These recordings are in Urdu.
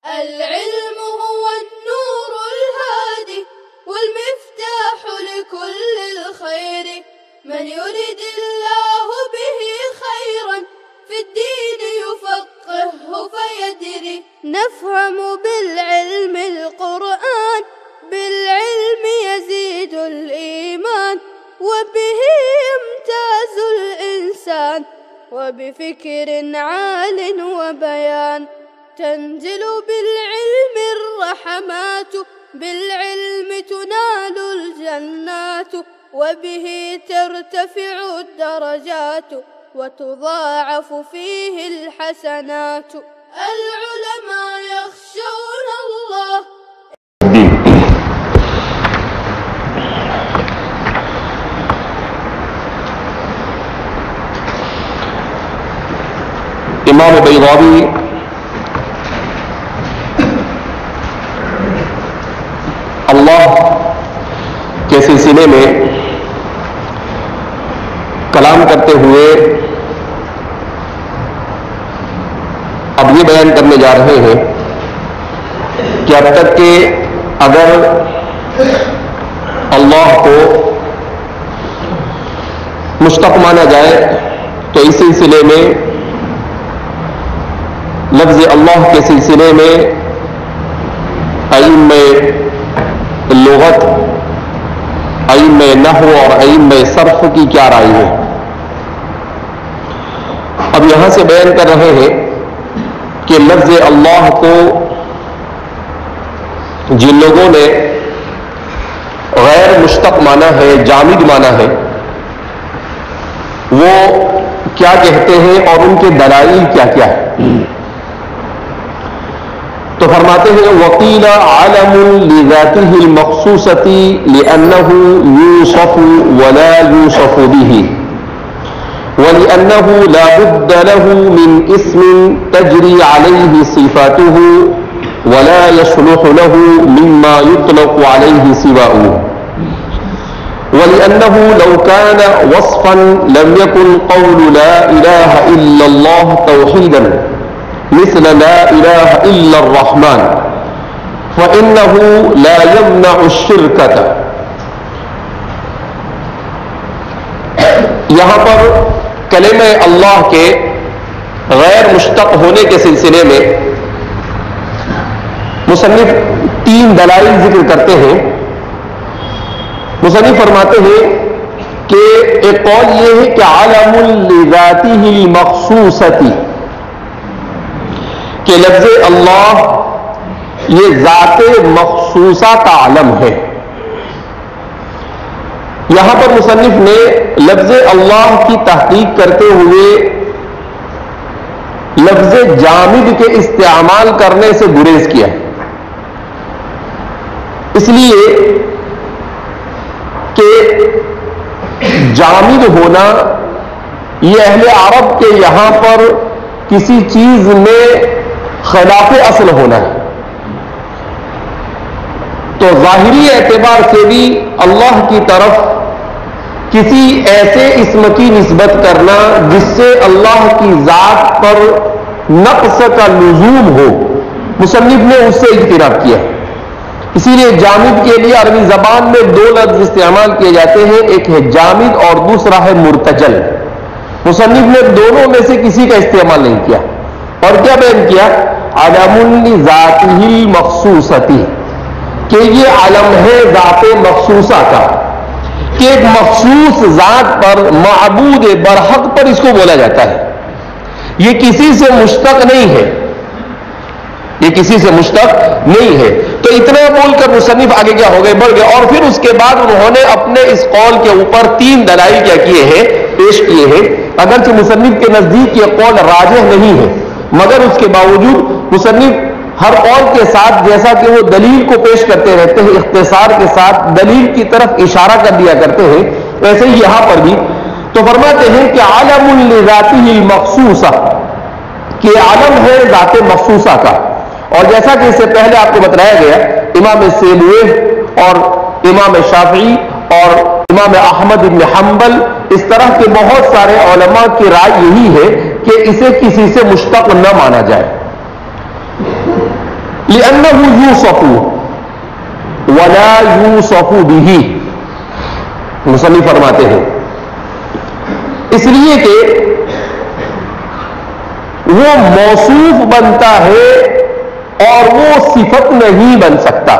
العلم هو النور الهادي والمفتاح لكل الخير، من يرد الله به خيرا في الدين يفقهه فيدري. نفهم بالعلم القرآن، بالعلم يزيد الإيمان، وبه يمتاز الإنسان، وبفكر عال وبيان. تنزل بالعلم الرحمات، بالعلم تنال الجنات، وبه ترتفع الدرجات، وتضاعف فيه الحسنات. العلماء يخشون الله. امام بیضاوی اللہ کے سلسلے میں کلام کرتے ہوئے اب یہ بیان کرنے جا رہے ہیں کہ اب تک کہ اگر اللہ کو مشتق مانا جائے تو اس سلسلے میں لفظ اللہ کے سلسلے میں ائمہ لغت، ائمہ نحو اور ائمہ صرف کی کیا رائے ہے. اب یہاں سے بیان کر رہے ہیں کہ لفظ اللہ کو جن لوگوں نے غیر مشتق مانا ہے، جامد مانا ہے، وہ کیا کہتے ہیں اور ان کے دلائل کیا کیا ہے. تو فرماتے ہیں وقیل عالم لذاته المخصوصة لأنه يوصف ولا يوصف به، ولأنه لا بد له من اسم تجري عليه صفاته ولا يصلح له مما يطلق عليه سواءه، ولأنه لو كان وصفا لم يكن قول لا إله إلا الله توحيدا مثل لا الہ الا الرحمن فإنه لا يمنع الشرکۃ. یہاں پر کلمہ اللہ کے غیر مشتق ہونے کے سلسلے میں مصنف 3 دلائل ذکر کرتے ہیں. مصنف فرماتے ہیں کہ ایک قول یہ ہے کہ عالم لذاتہ المخصوصۃ، کہ لفظ اللہ یہ ذات مخصوصہ کا علم ہے. یہاں پر مصنف نے لفظ اللہ کی تحقیق کرتے ہوئے لفظ جامد کے استعمال کرنے سے گریز کیا، اس لیے کہ جامد ہونا یہ اہل عرب کے یہاں پر کسی چیز میں خلاف اصل ہونا ہے. تو ظاہری اعتبار سے بھی اللہ کی طرف کسی ایسے اسم کی نسبت کرنا جس سے اللہ کی ذات پر نقص کا لزوم ہو، مصنف نے اس سے اجتناب کیا. اسی لیے جامد کے لیے عربی زبان میں 2 لفظ استعمال کیے جاتے ہیں، ایک ہے جامد اور دوسرا ہے مرتجل. مصنف نے دونوں میں سے کسی کا استعمال نہیں کیا اور کیا بیان کیا؟ علم لذاتہ المخصوصۃ، کہ یہ علم ہے ذات مخصوصہ کا، کہ ایک مخصوص ذات پر، معبود برحق پر اس کو بولا جاتا ہے. یہ کسی سے مشتق نہیں ہے، یہ کسی سے مشتق نہیں ہے. تو اتنا بول کر مصنف آگے کیا ہو گئے، بڑھ گئے، اور پھر اس کے بعد انہوں نے اپنے اس قول کے اوپر 3 دلائل کیا کیے ہیں، پیش کیے ہیں. اگرچہ مصنف کے نزدیک یہ قول راجح نہیں ہے، مگر اس کے باوجود مصنف ہر قول کے ساتھ جیسا کہ وہ دلیل کو پیش کرتے رہتے ہیں، اختصار کے ساتھ دلیل کی طرف اشارہ کر دیا کرتے ہیں، ویسے ہی یہاں پر بھی. تو فرماتے ہیں کہ عالم لذاتہ المخصوصہ، کہ عالم ہے ذات مخصوصہ کا. اور جیسا کہ اس سے پہلے آپ کو بتایا گیا، امام سیبویہ اور امام شافعی اور امام احمد بن حنبل، اس طرح کے بہت سارے علماء کی رائے یہی ہے کہ اسے کسی سے مشتق نہ مانا جائے. لِأَنَّهُ يُوصَفُ وَلَا يُوصَفُ بِهِ، مصنف فرماتے ہیں اس لیے کہ وہ موصوف بنتا ہے اور وہ صفت نہیں بن سکتا.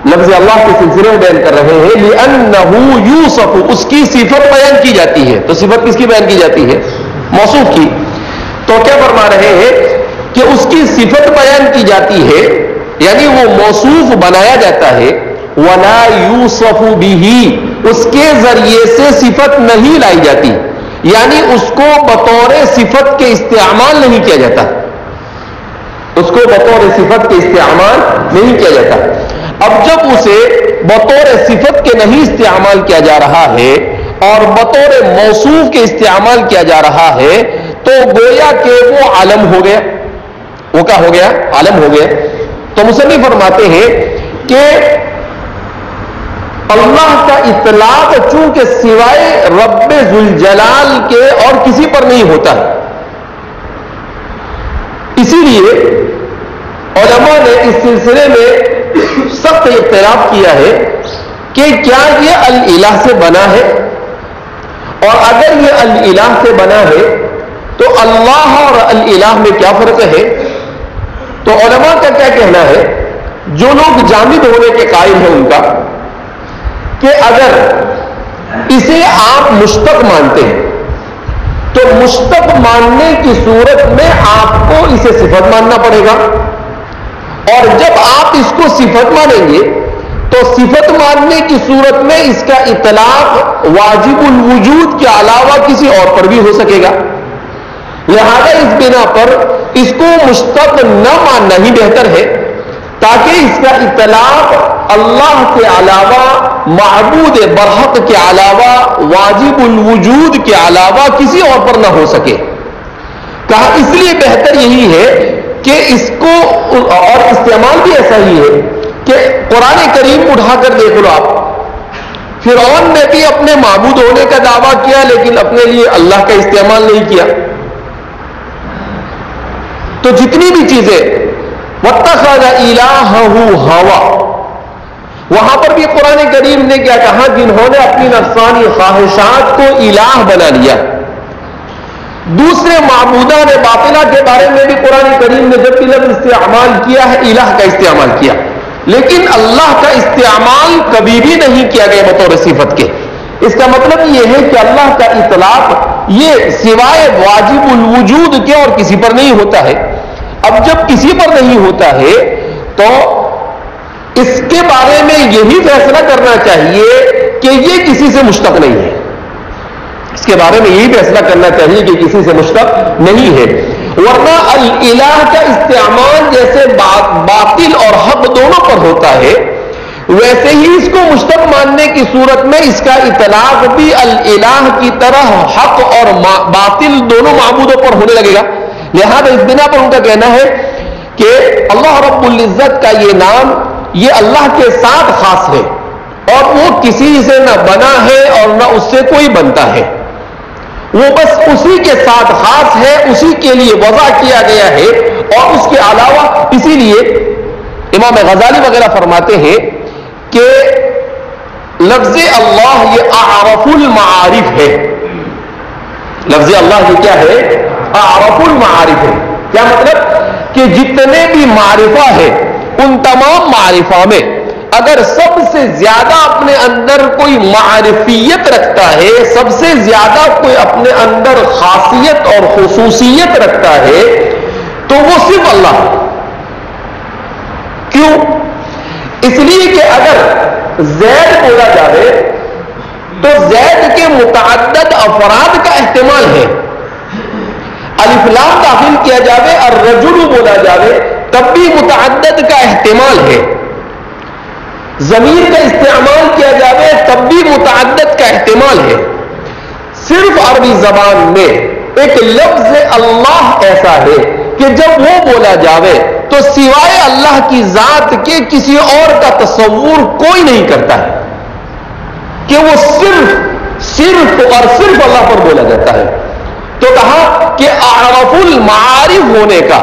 لفظ اللہ کے سلسلے میں بیان کر رہے ہیں لِأَنَّهُ يُوصَفُ، اس کی صفت بیان کی جاتی ہے. تو صفت کس کی بیان کی جاتی ہے؟ موصوف کی. تو کیا فرما رہے ہیں کہ اس کی صفت بیان کی جاتی ہے، یعنی وہ موصوف بنایا جاتا ہے. وَلَا يُوصَفُ بِهِ، اس کے ذریعے سے صفت نہیں لائی جاتی، یعنی اس کو بطور صفت کے استعمال نہیں کیا جاتا، اس کو بطور صفت کے استعمال نہیں کیا جاتا. اب جب اسے بطور صفت کے نہیں استعمال کیا جا رہا ہے اور بطور موصوف کے استعمال کیا جا رہا ہے تو گویا کہ وہ عالم ہو گیا. وہ کیا ہو گیا؟ عالم ہو گیا. تو مصنف فرماتے ہیں کہ اللہ کا اطلاق چونکہ سوائے رب ذوالجلال کے اور کسی پر نہیں ہوتا، اسی لیے علماء نے اس سلسلے میں سخت اختلاف کیا ہے کہ کیا یہ الالہ سے بنا ہے، اور اگر یہ الالہ سے بنا ہے تو اللہ اور الالہ میں کیا فرق ہے. تو علماء کا کیا کہنا ہے، جو لوگ جامد ہونے کے قائل ہیں ان کا، کہ اگر اسے آپ مشتق مانتے ہیں تو مشتق ماننے کی صورت میں آپ کو اسے صفت ماننا پڑے گا، اور جب آپ اس کو صفت مانیں گے تو صفت ماننے کی صورت میں اس کا اطلاق واجب الوجود کے علاوہ کسی اور پر بھی ہو سکے گا. لہذا اس بنا پر اس کو مشتق نہ ماننا ہی بہتر ہے، تاکہ اس کا اطلاق اللہ کے علاوہ، معبود برحق کے علاوہ، واجب الوجود کے علاوہ کسی اور پر نہ ہو سکے. کہا اس لیے بہتر یہی ہے کہ اس کو، اور استعمال بھی ایسا ہی ہے کہ قرآن کریم اٹھا کر دیکھ لو آپ، فرعون نے بھی اپنے معبود ہونے کا دعویٰ کیا لیکن اپنے لیے اللہ کا استعمال نہیں کیا. تو جتنی بھی چیزیں وَاتَّخَذَ إِلَٰهَهُ هَوَىٰ، وہاں پر بھی قرآن کریم نے کیا کہا، جنہوں نے اپنی نفسانی خواہشات کو الہ بنا لیا. دوسرے معبودان باطلہ کے بارے میں بھی قرآن کریم نے جب بھی لفظ استعمال کیا ہے الہ کا استعمال کیا، لیکن اللہ کا استعمال کبھی بھی نہیں کیا گیا بطور صفت کے. اس کا مطلب یہ ہے کہ اللہ کا اطلاق یہ سوائے واجب الوجود کے اور کسی پر نہیں ہوتا ہے. اب جب کسی پر نہیں ہوتا ہے تو اس کے بارے میں یہی فیصلہ کرنا چاہیے کہ یہ کسی سے مشتق نہیں ہے. اس کے بارے میں یہی فیصلہ کرنا چاہیے کہ کسی سے مشتق نہیں ہے. ورنہ الالہ کا استعمال جیسے باطل اور حق دونوں پر ہوتا ہے، ویسے ہی اس کو مشتق ماننے کی صورت میں اس کا اطلاق بھی الالہ کی طرح حق اور باطل دونوں معبودوں پر ہونے لگے گا. لہذا اس بنا پر ان کا کہنا ہے کہ اللہ رب العزت کا یہ نام یہ اللہ کے ساتھ خاص ہے، اور وہ کسی سے نہ بنا ہے اور نہ اس سے کوئی بنتا ہے. وہ بس اسی کے ساتھ خاص ہے، اسی کے لیے وضع کیا گیا ہے، اور اس کے علاوہ اسی لیے امام غزالی وغیرہ فرماتے ہیں کہ لفظ اللہ یہ اعرف المعارف ہے. لفظ اللہ یہ کیا ہے؟ اعرف المعارف ہے. کیا مطلب؟ کہ جتنے بھی معرفہ ہے ان تمام معرفہ میں اگر سب سے زیادہ اپنے اندر کوئی معرفیت رکھتا ہے، سب سے زیادہ کوئی اپنے اندر خاصیت اور خصوصیت رکھتا ہے تو وہ صرف اللہ ہے. کیوں؟ اس لیے کہ اگر زید بولا جائے تو زید کے متعدد افراد کا احتمال ہے. الف لام داخل کیا جائے اور رجل بولا جائے تب بھی متعدد کا احتمال ہے. ضمیر کا استعمال کیا جائے تب بھی متعدد کا احتمال ہے. صرف عربی زبان میں ایک لفظ اللہ ایسا ہے کہ جب وہ بولا جائے تو سوائے اللہ کی ذات کے کسی اور کا تصور کوئی نہیں کرتا ہے کہ وہ صرف اور صرف اللہ پر بولا جاتا ہے. تو کہا کہ اعرف المعارف ہونے کا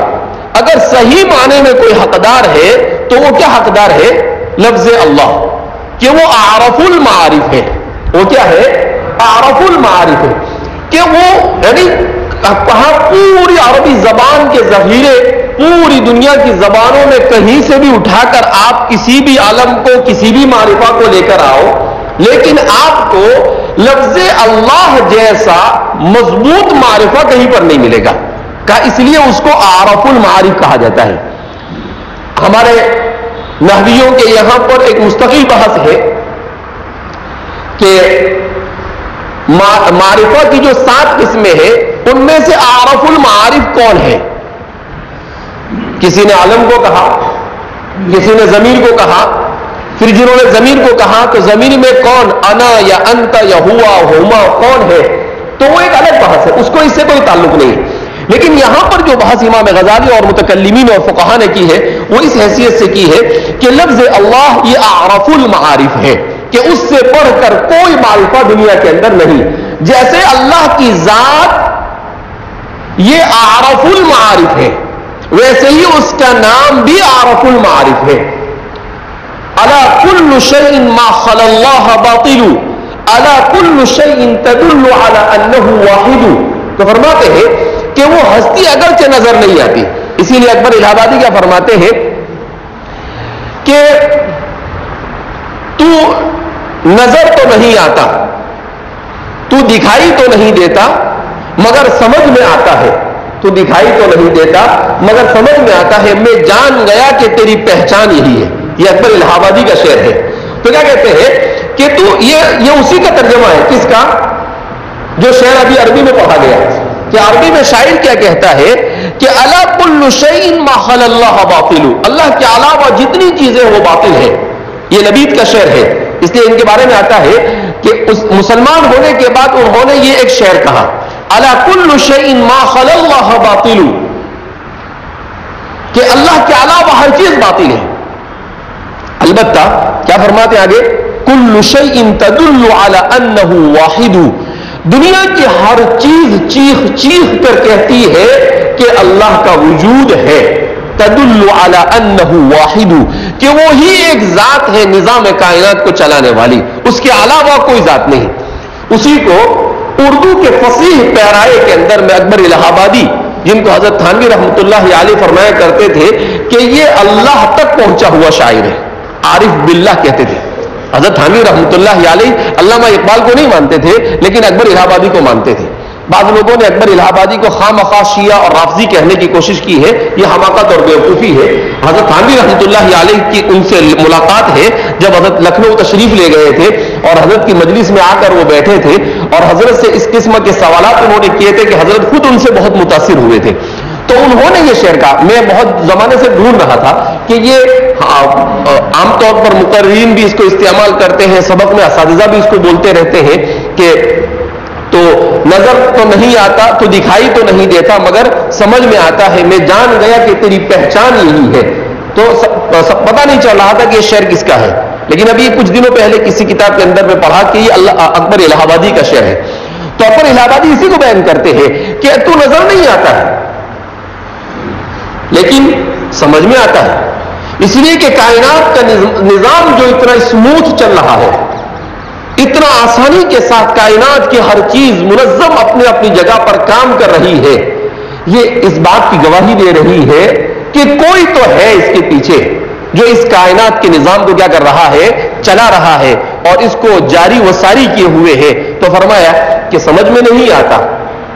اگر صحیح معنی میں کوئی حقدار ہے تو وہ کیا حقدار ہے؟ لفظ اللہ، کہ وہ اعرف المعارف ہے. وہ کیا ہے؟ اعرف المعارف ہے، کہ وہ یعنی کہاں پوری عربی زبان کے ذخیرے پوری دنیا کی زبانوں میں کہیں سے بھی اٹھا کر آپ کسی بھی عالم کو کسی بھی معرفہ کو لے کر آؤ، لیکن آپ کو لفظ اللہ جیسا مضبوط معرفہ کہیں پر نہیں ملے گا. کہا اس لیے اس کو اعرف المعارف کہا جاتا ہے. ہمارے نحویوں کے یہاں پر ایک مستقل بحث ہے کہ معرفہ کی جو 7 قسمیں ہیں ان میں سے اعرف المعارف کون ہے. کسی نے علم کو کہا، کسی نے ضمیر کو کہا، پھر جنہوں نے ضمیر کو کہا تو ضمیر میں کون، انا یا انت یا ہوا ہما کون ہے، تو وہ ایک الگ بحث ہے، اس کو اس سے کوئی تعلق نہیں. لیکن یہاں پر جو بحث امام غزالی اور متکلمین اور فقہا نے کی ہے وہ اس حیثیت سے کی ہے کہ لفظ اللہ یہ اعرف المعارف ہے، کہ اس سے پڑھ کر کوئی معرفہ دنیا کے اندر نہیں. جیسے اللہ کی ذات یہ اعرف المعارف ہے، ویسے ہی اس کا نام بھی اعرف المعارف ہے. الا کل شیء ما خلا اللہ باطل، الا کل شیء تدل علی انہ واحد. تو فرماتے ہیں کہ وہ ہستی اگرچہ نظر نہیں آتی، اسی لیے اکبر الہ آبادی کیا فرماتے ہیں کہ تو نظر تو نہیں آتا، تو دکھائی تو نہیں دیتا مگر سمجھ میں آتا ہے. تو دکھائی تو نہیں دیتا مگر سمجھ میں آتا ہے، میں جان گیا کہ تیری پہچان یہی ہے. یہ اکبر الہ آبادی کا شعر ہے. تو کیا کہتے ہیں کہ تو یہ اسی کا ترجمہ ہے، کس کا؟ جو شعر ابھی عربی میں پڑھا گیا کہ عربی میں شاعر کیا کہتا ہے کہ الا کل شیء ما خلا اللہ باطل، اللہ کے علاوہ جتنی چیزیں وہ باطل ہیں. یہ لبید کا شعر ہے. اس لیے ان کے بارے میں آتا ہے کہ اس مسلمان ہونے کے بعد انہوں نے یہ ایک شعر کہا، الا کل شیء ما خلا اللہ باطل، کہ اللہ کے علاوہ ہر چیز باطل ہے. البتہ کیا فرماتے ہیں آگے، کل شیء تدل علی انہ واحد، دنیا کی ہر چیز چیخ چیخ کر کہتی ہے کہ اللہ کا وجود ہے. تدل علی انہ واحد، کہ وہی ایک ذات ہے نظام کائنات کو چلانے والی، اس کے علاوہ کوئی ذات نہیں. اسی کو اردو کے فصیح پیرائے کے اندر میں اکبر الہ آبادی، جن کو حضرت تھانوی رحمۃ اللہ علیہ فرمایا کرتے تھے کہ یہ اللہ تک پہنچا ہوا شاعر ہے، عارف باللہ کہتے تھے. حضرت تھانوی رحمۃ اللہ علیہ علامہ اقبال کو نہیں مانتے تھے لیکن اکبر الہ آبادی کو مانتے تھے. بعض لوگوں نے اکبر الہ آبادی کو خواہ مخواہ شیعہ اور رافضی کہنے کی کوشش کی ہے، یہ حماقت اور بیوقوفی ہے. حضرت تھانوی رحمۃ اللہ علیہ کی ان سے ملاقات ہے جب حضرت لکھنؤ تشریف لے گئے تھے اور حضرت کی مجلس میں آ کر وہ بیٹھے تھے اور حضرت سے اس قسم کے سوالات انہوں نے کیے تھے کہ حضرت خود ان سے بہت متاثر ہوئے تھے. تو انہوں نے یہ شعر کہا، میں بہت زمانے سے ڈھونڈ رہا تھا کہ یہ عام طور پر مقررین بھی اس کو استعمال کرتے ہیں، سبق میں اساتذہ بھی اس کو بولتے رہتے ہیں کہ تو نظر تو نہیں آتا، تو دکھائی تو نہیں دیتا مگر سمجھ میں آتا ہے، میں جان گیا کہ تیری پہچان یہی ہے. تو پتہ نہیں چل رہا تھا کہ یہ شعر کس کا ہے، لیکن ابھی کچھ دنوں پہلے کسی کتاب کے اندر میں پڑھا کہ یہ اکبر الہ آبادی کا شعر ہے. تو اکبر الہ آبادی اسی کو بیان کرتے ہیں کہ تو نظر نہیں آتا ہے لیکن سمجھ میں آتا ہے، اس لیے کہ کائنات کا نظام جو اتنا اسموتھ چل رہا ہے، اتنا آسانی کے ساتھ کائنات کی ہر چیز منظم اپنے اپنی جگہ پر کام کر رہی ہے، یہ اس بات کی گواہی دے رہی ہے کہ کوئی تو ہے اس کے پیچھے جو اس کائنات کے نظام کو کیا کر رہا ہے، چلا رہا ہے اور اس کو جاری و ساری کیے ہوئے ہے. تو فرمایا کہ سمجھ میں نہیں آتا،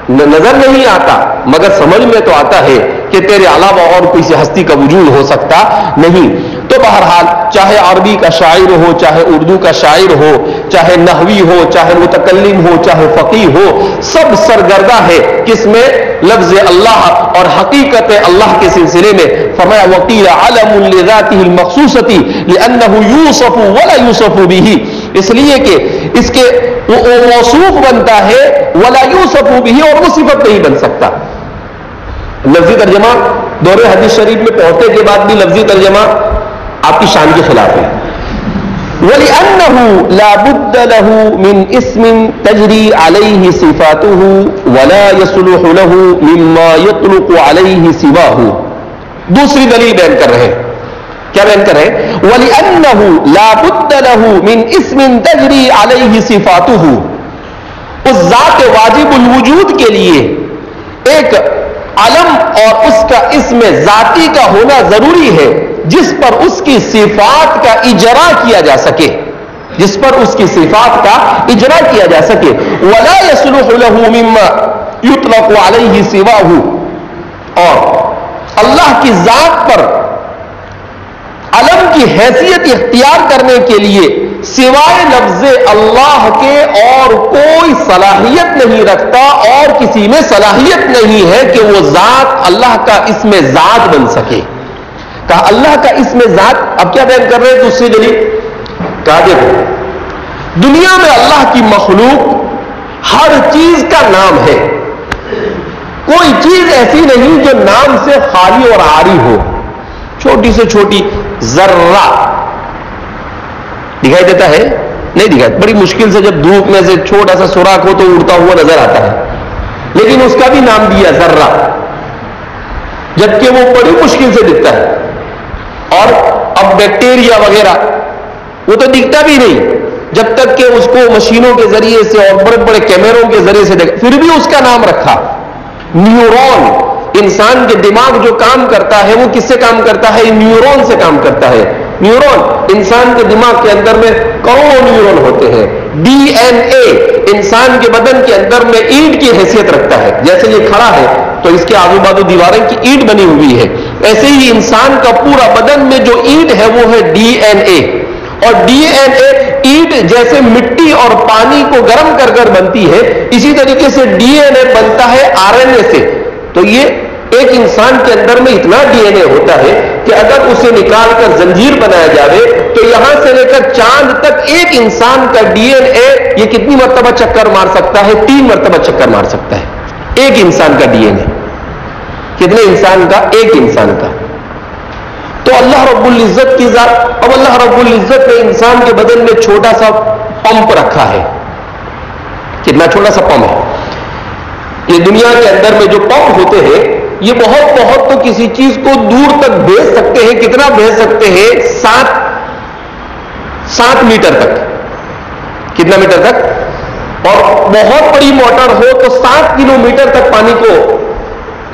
نظر نہیں آتا مگر سمجھ میں تو آتا ہے کہ تیرے علاوہ اور کسی ہستی کا وجود ہو سکتا نہیں. تو بہرحال چاہے عربی کا شاعر ہو، چاہے اردو کا شاعر ہو، چاہے نحوی ہو، چاہے متکلم ہو، چاہے فقیہ ہو، سب سرگردہ ہے کس میں؟ لفظ اللہ اور حقیقت اللہ کے سلسلے میں. فرمایا وقیل علم لذاته المخصوصة لأنه يوصف ولا يوصف به، اس لیے کہ اس کے وہ موصوف بنتا ہے ولا يوصف به، اور وہ صفت نہیں بن سکتا. لفظی ترجمہ دور حدیث شریف میں پہنچنے کے بعد بھی لفظی ترجمہ آپ کی شان کے خلاف ہے. وَلِأَنَّهُ لَا بُدَّ لَهُ مِنْ اسْمٍ تَجْرِي عَلَيْهِ صِفَاتُهُ وَلَا يَصْلُحُ لَهُ مِمَّا يَطْلُقُ عَلَيْهِ سِوَاهُ. دوسری دلیل بیان کر رہے ہیں. کیا بیان کر رہے ہیں؟ وَلِأَنَّهُ لَا بُدَّ لَهُ مِنْ اسْمٍ تَجْرِي عَلَيْهِ صِفَاتُهُ. اس ذات واجب الوجود کے لیے ایک علم اور اس کا اسم ذاتی کا ہونا ضروری ہے جس پر اس کی صفات کا اجرا کیا جا سکے، جس پر اس کی صفات کا اجرا کیا جا سکے. وَلَا يَصْلُحُ لَهُ مِمَّا يُطْلَقُ عَلَيْهِ سِوَاهُ. اور اللہ کی ذات پر علم کی حیثیت اختیار کرنے کے لیے سوائے لفظ اللہ کے اور کوئی صلاحیت نہیں رکھتا، اور کسی میں صلاحیت نہیں ہے کہ وہ ذات اللہ کا اسم ذات بن سکے. کہا اللہ کا اسم ذات. اب کیا بیان کر رہے ہیں دوسری دلیل؟ کہا دیکھو دنیا میں اللہ کی مخلوق ہر چیز کا نام ہے، کوئی چیز ایسی نہیں جو نام سے خالی اور عاری ہو. چھوٹی سے چھوٹی ذرہ دکھائی دیتا ہے؟ نہیں دکھائی. بڑی مشکل سے جب دھوپ میں سے چھوٹا سا سوراخ ہو تو اڑتا ہوا نظر آتا ہے، لیکن اس کا بھی نام دیا ذرہ، جبکہ وہ بڑی مشکل سے دکھتا ہے. اور اب بیکٹیریا وغیرہ وہ تو دکھتا بھی نہیں جب تک کہ اس کو مشینوں کے ذریعے سے اور بڑے بڑے کیمروں کے ذریعے سے دیکھا. پھر بھی اس کا نام رکھا نیورون. انسان کے دماغ جو کام کرتا ہے وہ کس سے کام کرتا ہے؟ نیورون سے کام کرتا ہے. نیورون انسان کے دماغ کے اندر میں کروڑوں نیورون ہوتے ہیں. ڈی این اے انسان کے بدن کے اندر میں اینٹ کی حیثیت رکھتا ہے. جیسے یہ کھڑا ہے تو اس کے آزو بازو دیواریں کی اینٹ بنی ہوئی ہے، ایسے ہی انسان کا پورا بدن میں جو اینٹ ہے وہ ہے ڈی این اے. اور ڈی این اے اینٹ جیسے مٹی اور پانی کو گرم کر کر بنتی ہے، اسی طریقے سے ڈی این اے بنتا ہے آر این اے سے. تو یہ ایک انسان کے اندر میں اتنا ڈی این اے ہوتا ہے کہ اگر اسے نکال کر زنجیر بنایا جائے تو یہاں سے لے کر چاند تک ایک انسان کا ڈی این اے یہ کتنی مرتبہ چکر مار سکتا ہے؟ 3 مرتبہ چکر مار سکتا ہے ایک انسان کا ڈی این اے. کتنے انسان کا؟ ایک انسان کا. تو اللہ رب العزت کی ذات. اب اللہ رب العزت نے انسان کے بدن میں چھوٹا سا پمپ رکھا ہے. کتنا چھوٹا سا پمپ ہے. یہ دنیا کے اندر میں جو پمپ ہوتے ہیں یہ بہت تو کسی چیز کو دور تک بھیج سکتے ہیں. کتنا بھیج سکتے ہیں؟ 7 میٹر تک. کتنا میٹر تک؟ اور بہت بڑی موٹر ہو تو 7 کلومیٹر تک پانی کو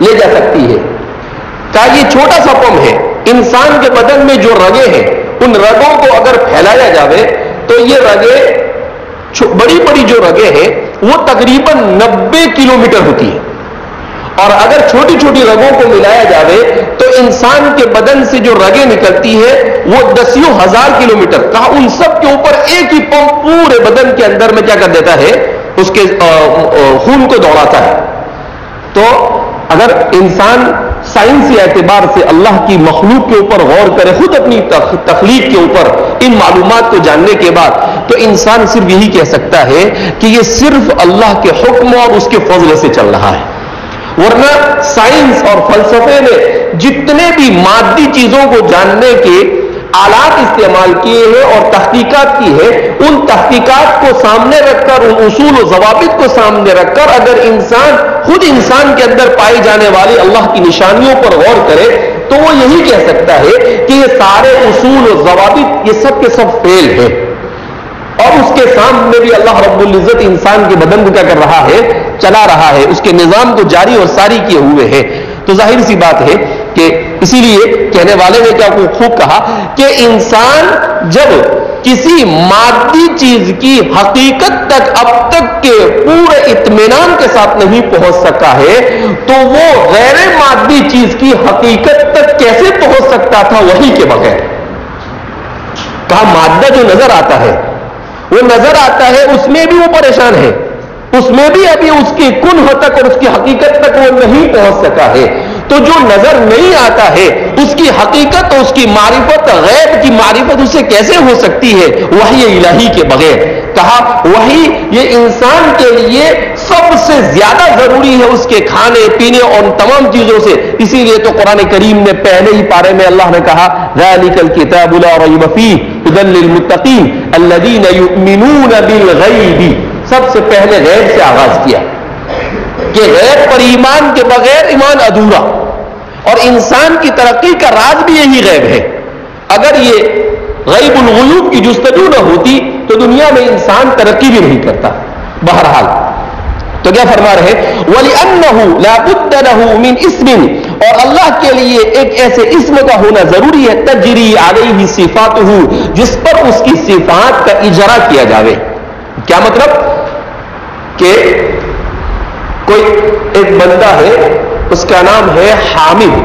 لے جا سکتی ہے. کہا یہ چھوٹا سا پمپ ہے. انسان کے بدن میں جو رگیں ہیں ان رگوں کو اگر پھیلایا جاوے تو یہ رگیں بڑی جو رگیں ہیں وہ تقریباً 90 کلومیٹر ہوتی ہے. اور اگر چھوٹی چھوٹی رگوں کو ملایا جاوے تو انسان کے بدن سے جو رگیں نکلتی ہے وہ 10,000 کلومیٹر. کہا ان سب کے اوپر ایک ہی پمپ پورے بدن کے اندر میں کیا کر دیتا ہے؟ اس کے خون کو دوڑاتا ہے. تو اگر انسان سائنسی اعتبار سے اللہ کی مخلوق کے اوپر غور کرے، خود اپنی تخلیق کے اوپر ان معلومات کو جاننے کے بعد، تو انسان صرف یہی کہہ سکتا ہے کہ یہ صرف اللہ کے حکم اور اس کے فضل سے چل رہا ہے. ورنہ سائنس اور فلسفے نے جتنے بھی مادی چیزوں کو جاننے کے آلات استعمال کیے ہیں اور تحقیقات کی ہے، ان تحقیقات کو سامنے رکھ کر، ان اصول و ضوابط کو سامنے رکھ کر اگر انسان خود انسان کے اندر پائی جانے والی اللہ کی نشانیوں پر غور کرے تو وہ یہی کہہ سکتا ہے کہ یہ سارے اصول و ضوابط یہ سب کے سب فیل ہیں. اور اس کے سامنے بھی اللہ رب العزت انسان کے بدن کو کیا کر رہا ہے؟ چلا رہا ہے، اس کے نظام کو جاری اور ساری کیے ہوئے ہے. تو ظاہر سی بات ہے کہ اسی لیے کہنے والے نے کیا خوب کہا کہ انسان جب کسی مادی چیز کی حقیقت تک اب تک کے پورے اطمینان کے ساتھ نہیں پہنچ سکا ہے تو وہ غیر مادی چیز کی حقیقت تک کیسے پہنچ سکتا تھا وحی کے بغیر؟ کہا مادہ جو نظر آتا ہے وہ نظر آتا ہے، اس میں بھی وہ پریشان ہے، اس میں بھی ابھی اس کی کنہ تک اور اس کی حقیقت تک وہ نہیں پہنچ سکا ہے. تو جو نظر نہیں آتا ہے اس کی حقیقت اور اس کی معرفت، غیب کی معرفت اسے کیسے ہو سکتی ہے وحی الہی کے بغیر؟ کہا وحی یہ انسان کے لیے سب سے زیادہ ضروری ہے اس کے کھانے پینے اور تمام چیزوں سے. اسی لیے تو قرآن کریم نے پہلے ہی پارے میں اللہ نے کہا ذالک الکتاب لا ریب فیہ ھدی للمتقین الذین یؤمنون بالغیب. سب سے پہلے غیب سے آغاز کیا کہ غیب پر ایمان کے بغیر ایمان ادھورا. اور انسان کی ترقی کا راز بھی یہی غیب ہے. اگر یہ غیب الغیوب کی جستجو نہ ہوتی تو دنیا میں انسان ترقی بھی نہیں کرتا. بہرحال تو کیا فرما رہے وَلِأَنَّهُ لَا بُدَّ لَهُ مِنْ اسْمٍ، اور اللہ کے لیے ایک ایسے اسم کا ہونا ضروری ہے تجری علیہ صفاتہ، جس پر اس کی صفات کا اجرا کیا جاوے. کیا مطلب کہ کوئی ایک بندہ ہے اس کا نام ہے حامد.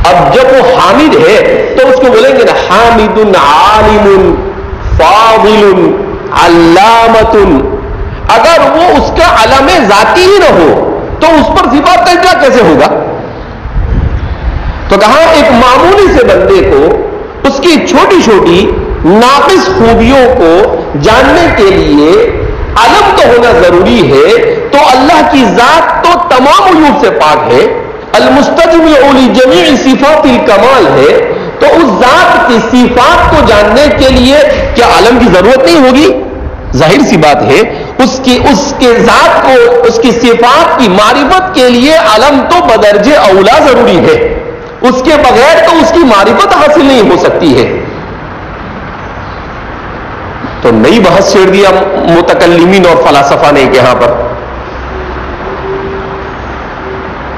اب جب وہ حامد ہے تو اس کو بولیں گے نا حامد عالم فاضل علامت. اگر وہ اس کا علم ذاتی ہی نہ ہو تو اس پر صفات کا اجرا کیسے ہوگا؟ تو کہاں ایک معمولی سے بندے کو اس کی چھوٹی چھوٹی ناقص خوبیوں کو جاننے کے لیے علم تو ہونا ضروری ہے. تو اللہ کی ذات تو تمام عیوب سے پاک ہے، المستجمع لجمیع صفات الکمال ہے. تو اس ذات کی صفات کو جاننے کے لیے کیا علم کی ضرورت نہیں ہوگی؟ ظاہر سی بات ہے اس کے ذات کو، اس کی صفات کی معرفت کے لیے علم تو بدرجہ اولا ضروری ہے. اس کے بغیر تو اس کی معرفت حاصل نہیں ہو سکتی ہے. تو نئی بحث چھیڑ دیا متکلمین اور فلاسفہ نے یہاں پر.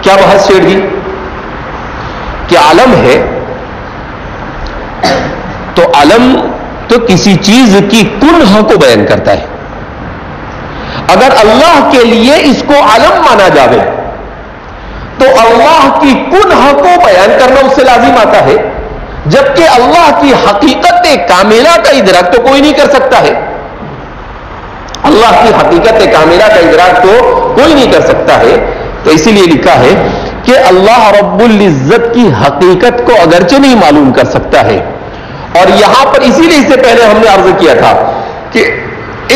کیا بحث چھیڑ دی کہ علم ہے تو علم تو کسی چیز کی کنہ کو بیان کرتا ہے. اگر اللہ کے لیے اس کو علم مانا جاوے تو اللہ کی کنہ کو بیان کرنا اس سے لازم آتا ہے، جبکہ اللہ کی حقیقت کاملہ کا ادراک تو کوئی نہیں کر سکتا ہے. اللہ کی حقیقت کاملہ کا ادراک تو کوئی نہیں کر سکتا ہے. تو اسی لیے لکھا ہے کہ اللہ رب العزت کی حقیقت کو اگرچہ نہیں معلوم کر سکتا ہے. اور یہاں پر اسی لیے اس سے پہلے ہم نے عرض کیا تھا کہ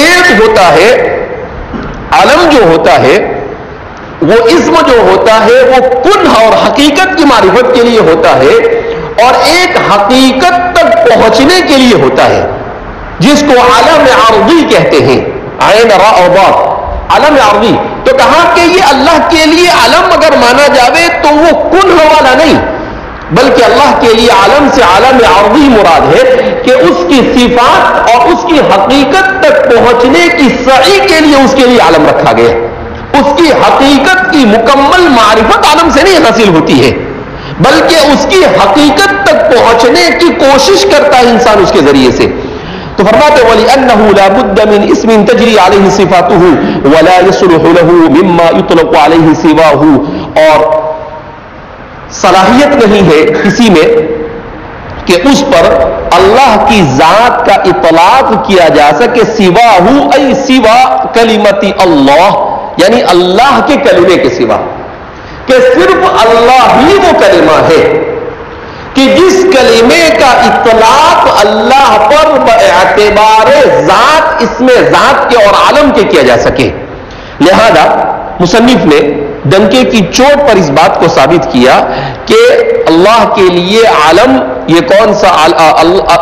ایک ہوتا ہے علم جو ہوتا ہے، وہ اسم جو ہوتا ہے وہ کنہ اور حقیقت کی معرفت کے لیے ہوتا ہے، اور ایک حقیقت تک پہنچنے کے لیے ہوتا ہے جس کو علم عرضی کہتے ہیں. عین را اور با علم عرضی. تو کہا کہ یہ اللہ کے لیے علم اگر مانا جاوے تو وہ کنہ والا نہیں، بلکہ اللہ کے لیے عالم سے عالم عرضی مراد ہے کہ اس کی صفات اور اس کی حقیقت تک پہنچنے کی سعی کے لیے اس کے لیے عالم رکھا گیا. اس کی حقیقت کی مکمل معرفت عالم سے نہیں حاصل ہوتی ہے، بلکہ اس کی حقیقت تک پہنچنے کی کوشش کرتا ہے انسان اس کے ذریعے سے. تو فرماتے وَلِأَنَّهُ لَا بُدَّ مِنْ اسْمٍ تَجْرِي عَلَيْهِ صِفَاتُهُ وَلَا يَصْلُحُ لَهُ مِمَّا يُطْلَقُ عَلَيْهِ سِوَاهُ. اور صلاحیت نہیں ہے کسی میں کہ اس پر اللہ کی ذات کا اطلاق کیا جا سکے. سِوَاهُ ای سوا کلمت اللہ، یعنی اللہ کے کلمے کے سوا، کہ صرف اللہ ہی وہ کلمہ ہے کہ جس کلمے کا اطلاق اللہ پر باعتبار ذات، اس میں ذات کے اور عالم کے کیا جا سکے. لہذا مصنف نے ڈنکے کی چوٹ پر اس بات کو ثابت کیا کہ اللہ کے لیے عالم، یہ کون سا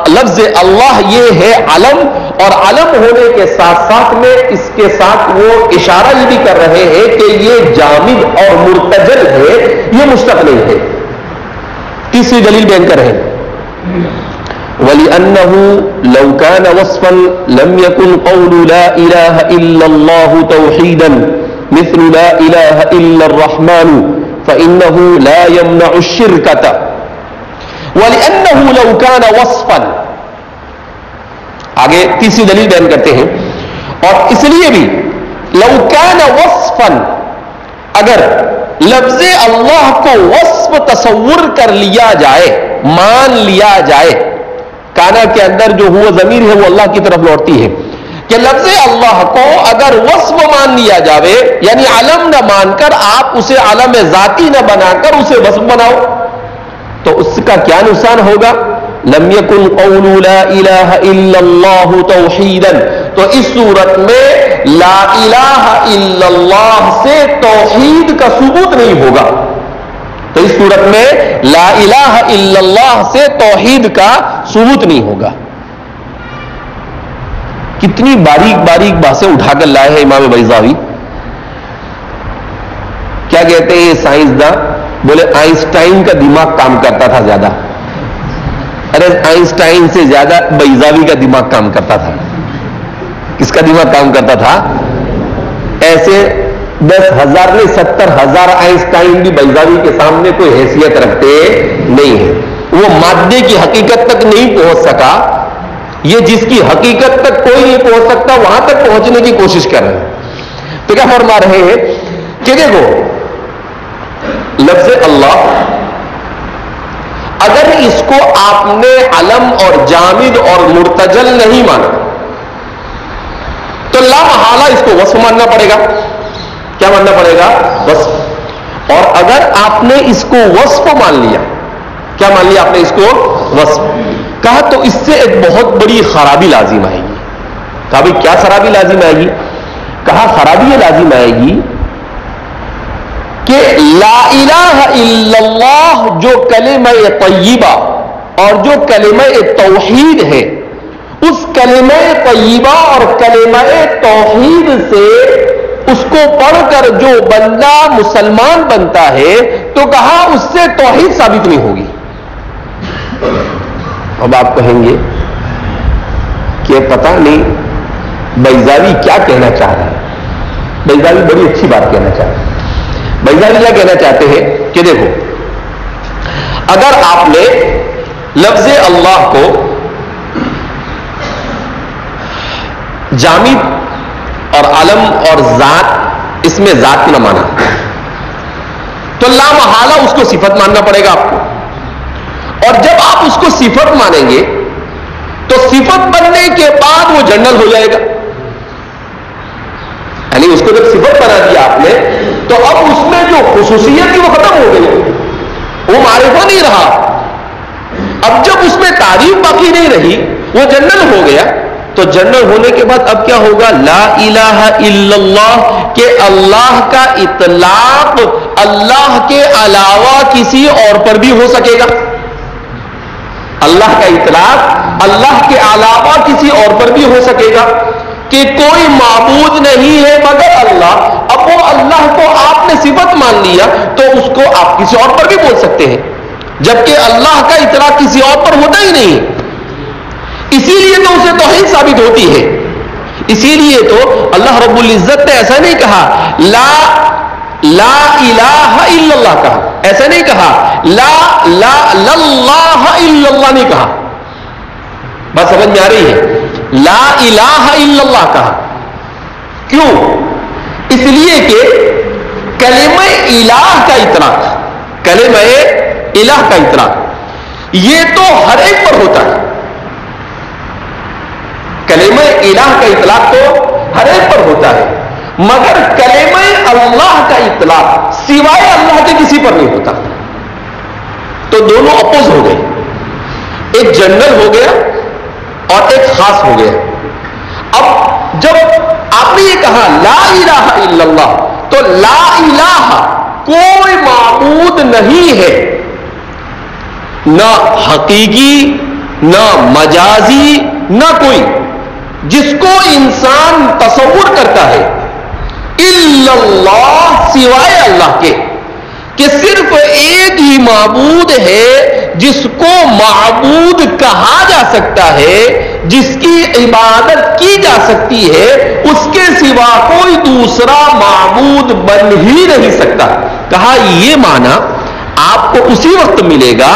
لفظ اللہ یہ ہے علم، اور علم ہونے کے ساتھ ساتھ میں اس کے ساتھ وہ اشارہ یہ بھی کر رہے ہیں کہ یہ جامد اور مرتجل ہے، یہ مشتق نہیں ہے. تیسری دلیل بیان کر رہے ہیں وَلِأَنَّهُ لَوْ كَانَ وَصْفًا لَمْ يَكُنْ قَوْلُ لَا إِلَهَ إِلَّا اللَّهُ تَوْحِيدًا مِثْلُ لَا إِلَهَ إِلَّا الرَّحْمَنُ فَإِنَّهُ لَا يَمْنَعُ الشِّرْكَةَ. وَلِأَنَّهُ لَوْ كَانَ وَصْفًا، آگے تیسری دلیل بیان کرتے ہیں، اور اس لیے بھی لَوْ كَانَ وَصْفًا، اگر لفظ اللہ کو وصف تصور کر لیا جائے، مان لیا جائے، کانا کے اندر جو ہوا ضمیر ہے وہ اللہ کی طرف لوٹتی ہے، کہ لفظ اللہ کو اگر وصف مان لیا جاوے، یعنی علم نہ مان کر آپ اسے علم ذاتی نہ بنا کر اسے وصف بناؤ، تو اس کا کیا نقصان ہوگا؟ لم یکن قول لا الہ الا اللہ توحیدا. تو اس صورت میں لا الہ الا اللہ سے توحید کا ثبوت نہیں ہوگا. تو اس صورت میں لا الہ الا اللہ سے توحید کا ثبوت نہیں ہوگا. کتنی باریک باریک باتیں اٹھا کر لائے ہیں امام بیضاوی. کیا کہتے ہیں یہ سائنسداں بولے آئنسٹائن کا دماغ کام کرتا تھا زیادہ. ارے آئنسٹائن سے زیادہ بیضاوی کا دماغ کام کرتا تھا. کس کا دماغ کام کرتا تھا؟ ایسے 10,000 نہیں 70,000 آئنسٹائن بھی بیضاوی کے سامنے کوئی حیثیت رکھتے نہیں ہیں. وہ مادے کی حقیقت تک نہیں پہنچ سکا. یہ جس کی حقیقت تک کوئی نہیں پہنچ سکتا وہاں تک پہنچنے کی کوشش کر رہے ہیں. تو کیا فرما رہے ہیں کہ دیکھو لفظ اللہ اگر اس کو آپ نے علم اور جامد اور مرتجل نہیں مانا تو لا محالہ اس کو وصف ماننا پڑے گا. کیا ماننا پڑے گا؟ وصف. اور اگر آپ نے اس کو وصف مان لیا، کیا مان لیا آپ نے اس کو؟ وصف. کہا تو اس سے ایک بہت بڑی خرابی لازم آئے گی. کہا بھائی کیا خرابی لازم آئے گی؟ کہا خرابی یہ لازم آئے گی کہ لا الہ الا اللہ جو کلمہ طیبہ اور جو کلمہ توحید ہے، اس کلمہ طیبہ اور کلمہ توحید سے اس کو پڑھ کر جو بندہ مسلمان بنتا ہے تو کہا اس سے توحید ثابت نہیں ہوگی. اب آپ کہیں گے کہ پتہ نہیں بیضاوی کیا کہنا چاہ رہا ہے. بیضاوی بڑی اچھی بات کہنا چاہ رہا ہے. بیضاوی کیا کہنا چاہتے ہیں کہ دیکھو اگر آپ نے لفظ اللہ کو جامد اور علم اور ذات، اس میں ذات نہ مانا تو لا محالہ اس کو صفت ماننا پڑے گا آپ کو. اور جب آپ اس کو صفت مانیں گے تو صفت بننے کے بعد وہ جنرل ہو جائے گا. یعنی اس کو جب صفت بنا دیا آپ نے تو اب اس میں جو خصوصیت تھی وہ ختم ہو گئی، وہ معرفہ نہیں رہا. اب جب اس میں تعریف باقی نہیں رہی وہ جنرل ہو گیا. تو جنرل ہونے کے بعد اب کیا ہوگا؟ لا الہ الا اللہ کہ اللہ کا اطلاق اللہ کے علاوہ کسی اور پر بھی ہو سکے گا. اللہ کا اطلاق اللہ کے علاوہ کسی اور پر بھی ہو سکے گا کہ کوئی معبود نہیں ہے مگر اللہ. اب وہ اللہ کو آپ نے صفت مان لیا تو اس کو آپ کسی اور پر بھی بول سکتے ہیں، جبکہ اللہ کا اطلاق کسی اور پر ہوتا ہی نہیں. اسی لیے تو اسے توحید ثابت ہوتی ہے. اسی لیے تو اللہ رب العزت نے ایسا نہیں کہا لا الہ الا اللہ کہا، ایسا نہیں کہا لا اللہ الا اللہ نہیں کہا. بات سمجھ میں آ رہی ہے؟ لا الہ الا اللہ کہا. کیوں؟ اس لیے کہ کلمہ الہ کا اطلاق، کلمہ الہ کا اطلاق یہ تو ہر ایک پر ہوتا ہے. کلمہ الہ کا اطلاق تو ہر ایک پر ہوتا ہے مگر کلمہ اللہ کا اطلاق سوائے اللہ کے کسی پر نہیں ہوتا. تو دونوں اپوز ہو گئے، ایک جنرل ہو گیا اور ایک خاص ہو گیا. اب جب آپ نے یہ کہا لا الہ الا اللہ تو لا الہ کوئی معبود نہیں ہے، نہ حقیقی نہ مجازی نہ کوئی جس کو انسان تصور کرتا ہے الا اللہ سوائے اللہ کے، کہ صرف ایک ہی معبود ہے جس کو معبود کہا جا سکتا ہے، جس کی عبادت کی جا سکتی ہے، اس کے سوا کوئی دوسرا معبود بن ہی نہیں سکتا. کہا یہ معنی آپ کو اسی وقت ملے گا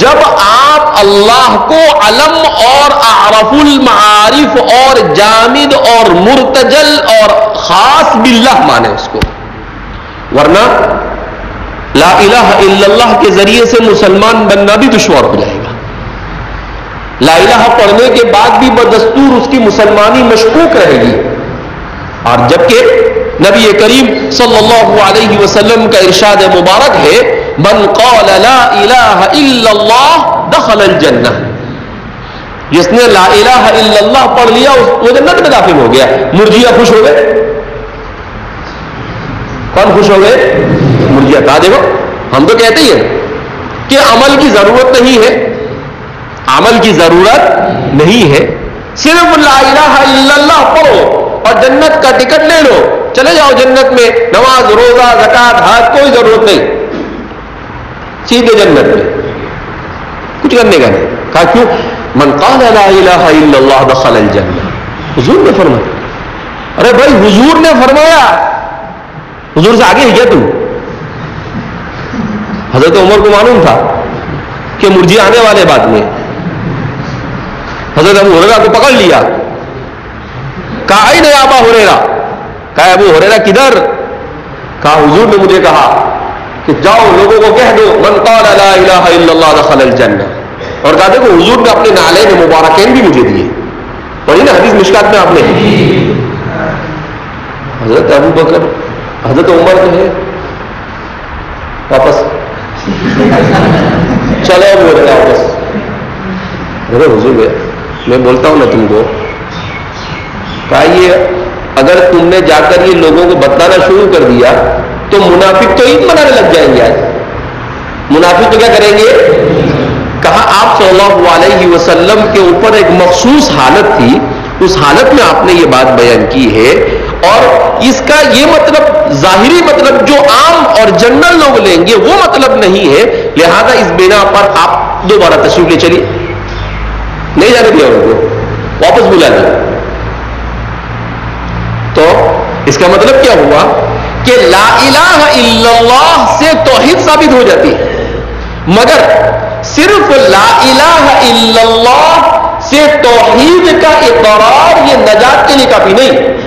جب آپ اللہ کو علم اور اعرف المعارف اور جامد اور مرتجل اور خاص باللہ مانے اس کو. ورنہ لا الہ الا اللہ کے ذریعے سے مسلمان بننا بھی دشوار ہو جائے گا. لا الہ پڑھنے کے بعد بھی بدستور اس کی مسلمانی مشکوک رہے گی. اور جبکہ نبی کریم صلی اللہ علیہ وسلم کا ارشاد مبارک ہے من قال لا الہ الا اللہ دخل الجنہ، جس نے لا الہ الا اللہ پڑھ لیا وہ جنت میں داخل ہو گیا. مرجیہ خوش ہو گئے. کون خوش ہو گئے؟ مرجیہ. کہا دیکھو ہم تو کہتے ہی ہیں کہ عمل کی ضرورت نہیں ہے، عمل کی ضرورت نہیں ہے، صرف لا الہ الا اللہ پڑھو اور جنت کا ٹکٹ لے لو، چلے جاؤ جنت میں. نماز روزہ زکات حج کوئی ضرورت نہیں. سیدھے جنت میں، کچھ کرنے کا نہیں. کہا کیوں؟ من قال لا الہ الا اللہ دخل الجنہ. حضور نے فرمایا. ارے بھائی حضور نے فرمایا، حضور سے آگے ہی کیا تم؟ حضرت عمر کو معلوم تھا کہ مرجی آنے والے بعد میں. حضرت ابو ہریرہ کو پکڑ لیا. کہا اے ابا ہریرہ. کہا ابو ہریرہ کدھر؟ کہا حضور نے مجھے کہا کہ جاؤ لوگوں کو کہہ دو من قال لا الہ الا اللہ دخل الجنہ. اور کہا دیکھو حضور نے اپنے نعلین مبارکین بھی مجھے دیے. پڑھی نا حدیث مشکات میں آپ نے. حضرت ابو بکر حضرت عمر جو ہے واپس چلو ابو ہریرہ واپس. ارے حضور میں بولتا ہوں نا تم کو، کہا یہ اگر تم نے جا کر یہ لوگوں کو بتانا شروع کر دیا تو منافق تو عید منانے لگ جائیں گے. آج منافق تو کیا کریں گے؟ کہا آپ صلی اللہ علیہ وسلم کے اوپر ایک مخصوص حالت تھی، اس حالت میں آپ نے یہ بات بیان کی ہے، اور اس کا یہ مطلب ظاہری مطلب جو عام اور جنرل لوگ لیں گے وہ مطلب نہیں ہے. لہذا اس بنا پر آپ دوبارہ تشریف لے چلیے. نہیں جانے دیا ان کو، واپس بلا دیا. تو اس کا مطلب کیا ہوا کہ لا الہ الا اللہ سے توحید ثابت ہو جاتی ہے، مگر صرف لا الہ الا اللہ سے توحید کا اقرار یہ نجات کے لیے کافی نہیں.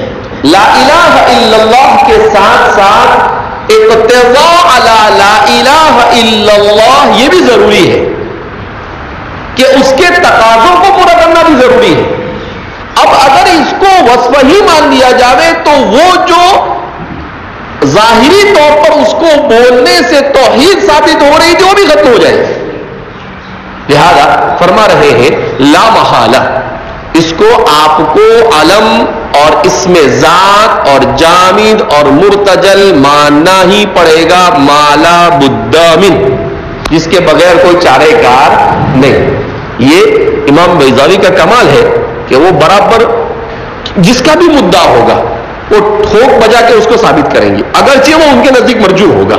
لا الہ الا اللہ کے ساتھ ساتھ اقتضاء علی لا الہ الا اللہ یہ بھی ضروری ہے کہ اس کے تقاضوں کو پورا کرنا بھی ضروری ہے. اب اگر اس کو وصف ہی مان لیا جاوے تو وہ جو ظاہری طور پر اس کو بولنے سے توحید ثابت ہو رہی تھی وہ بھی ختم ہو جائے گی. لہذا فرما رہے ہیں لا محالہ اس کو آپ کو علم اور اسم ذات اور جامد اور مرتجل ماننا ہی پڑے گا، مالا بدہ من، جس کے بغیر کوئی چارے کار نہیں. یہ امام بیضاوی کا کمال ہے کہ وہ برابر جس کا بھی مدعا ہوگا وہ ٹھوک بجا کے اس کو ثابت کریں گے، اگرچہ وہ ان کے نزدیک مرجوح ہوگا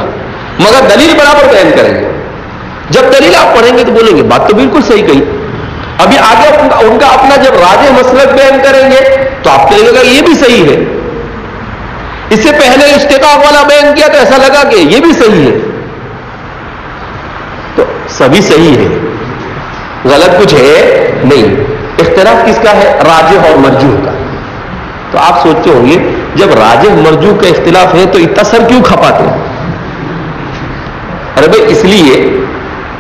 مگر دلیل برابر بیان کریں گے. جب دلیل آپ پڑھیں گے تو بولیں گے بات تو بالکل صحیح کہی. ابھی آگے ان کا اپنا جب راجح مسلک بیان کریں گے تو آپ کو لگے گا یہ بھی صحیح ہے. اس سے پہلے اشتقاق والا بیان کیا تو ایسا لگا کہ یہ بھی صحیح ہے. تو سبھی صحیح ہے، غلط کچھ ہے نہیں. اختلاف کس کا ہے؟ راجح اور مرجوح کا. تو آپ سوچتے ہوں گے جب راجح مرجوح کا اختلاف ہے تو اتنا سر کیوں کھپاتے ہیں؟ ارے بھائی اس لیے